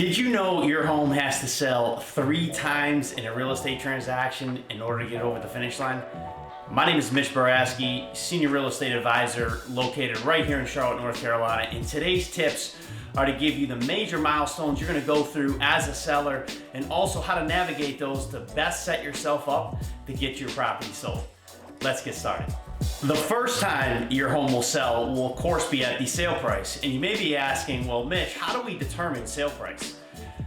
Did you know your home has to sell 3 times in a real estate transaction in order to get over the finish line? My name is Mitch Boraski, Senior Real Estate Advisor located right here in Charlotte, North Carolina. And today's tips are to give you the major milestones you're going to go through as a seller and also how to navigate those to best set yourself up to get your property sold. Let's get started. The first time your home will sell will of course be at the sale price. And you may be asking, well, Mitch, how do we determine sale price?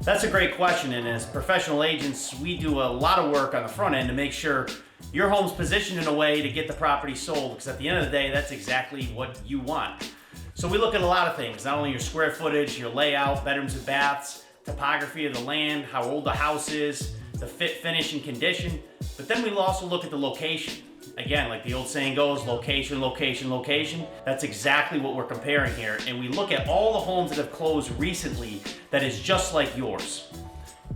That's a great question, and as professional agents, we do a lot of work on the front end to make sure your home's positioned in a way to get the property sold, because at the end of the day, that's exactly what you want. So we look at a lot of things, not only your square footage, your layout, bedrooms and baths, topography of the land, how old the house is, the fit, finish, and condition, but then we'll also look at the location. Again, like the old saying goes, location, location, location. That's exactly what we're comparing here. And we look at all the homes that have closed recently that is just like yours.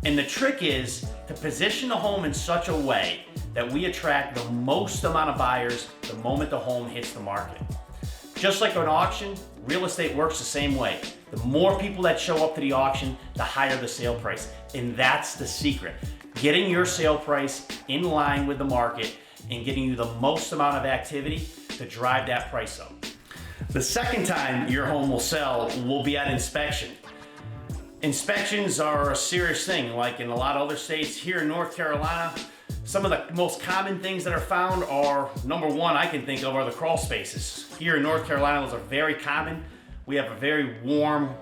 And the trick is to position the home in such a way that we attract the most amount of buyers the moment the home hits the market. Just like an auction, real estate works the same way. The more people that show up to the auction, the higher the sale price. And that's the secret. Getting your sale price in line with the market and getting you the most amount of activity to drive that price up. The second time your home will sell will be at inspection. Inspections are a serious thing, like in a lot of other states. Here in North Carolina, some of the most common things that are found are, number one I can think of, are the crawl spaces. Here in North Carolina, those are very common. We have a very warm,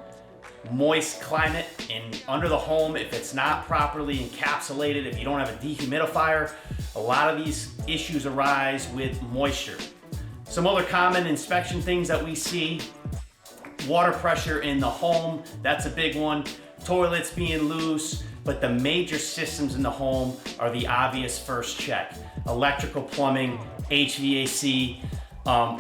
moist climate, and under the home, if it's not properly encapsulated, if you don't have a dehumidifier, a lot of these issues arise with moisture. Some other common inspection things that we see: water pressure in the home, that's a big one. Toilets being loose, but the major systems in the home are the obvious first check. Electrical, plumbing, HVAC,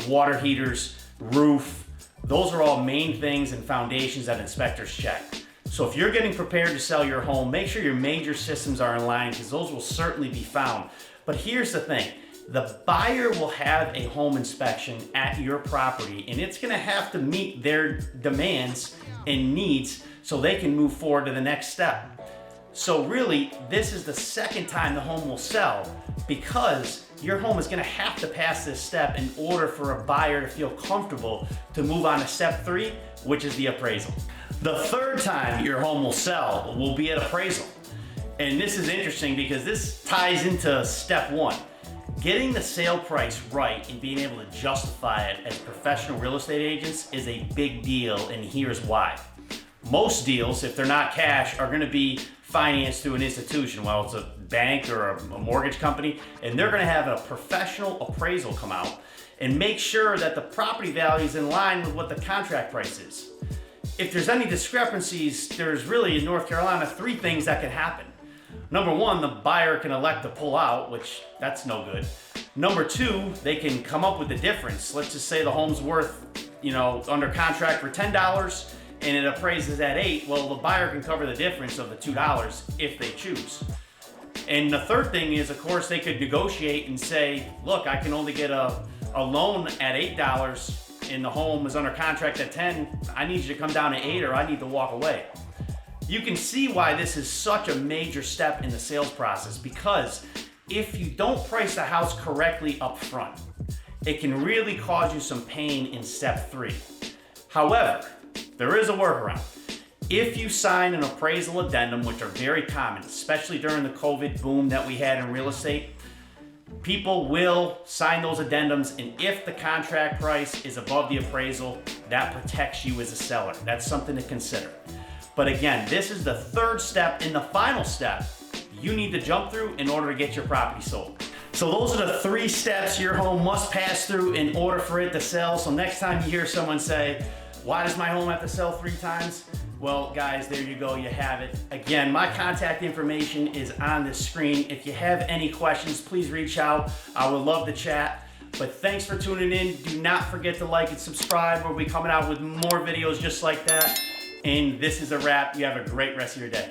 water heaters, roof. Those are all main things and foundations that inspectors check. So if you're getting prepared to sell your home, make sure your major systems are in line, because those will certainly be found. But here's the thing. The buyer will have a home inspection at your property, and it's gonna have to meet their demands and needs so they can move forward to the next step. So really, this is the second time the home will sell, because your home is gonna have to pass this step in order for a buyer to feel comfortable to move on to step 3, which is the appraisal. The third time your home will sell will be at appraisal. And this is interesting because this ties into step 1. Getting the sale price right and being able to justify it as professional real estate agents is a big deal, and here's why. Most deals, if they're not cash, are gonna be financed through an institution, well, it's a bank or a mortgage company, and they're gonna have a professional appraisal come out and make sure that the property value is in line with what the contract price is. If there's any discrepancies, there's really in North Carolina 3 things that can happen. Number 1, the buyer can elect to pull out, which that's no good. Number 2, they can come up with the difference. Let's just say the home's worth, under contract for $10 and it appraises at $8. Well, the buyer can cover the difference of the $2 if they choose. And the third thing is, of course, they could negotiate and say, look, I can only get a loan at $8 and the home is under contract at $10. I need you to come down to $8 or I need to walk away. You can see why this is such a major step in the sales process, because if you don't price the house correctly up front, it can really cause you some pain in step 3. However, there is a workaround. If you sign an appraisal addendum, which are very common, especially during the COVID boom that we had in real estate, people will sign those addendums, and if the contract price is above the appraisal, that protects you as a seller. That's something to consider. But again, this is the third step and the final step you need to jump through in order to get your property sold. So those are the 3 steps your home must pass through in order for it to sell. So next time you hear someone say, why does my home have to sell 3 times? Well, guys, there you go, you have it. Again, my contact information is on the screen. If you have any questions, please reach out. I would love to chat. But thanks for tuning in. Do not forget to like and subscribe. We'll be coming out with more videos just like that. And this is a wrap. You have a great rest of your day.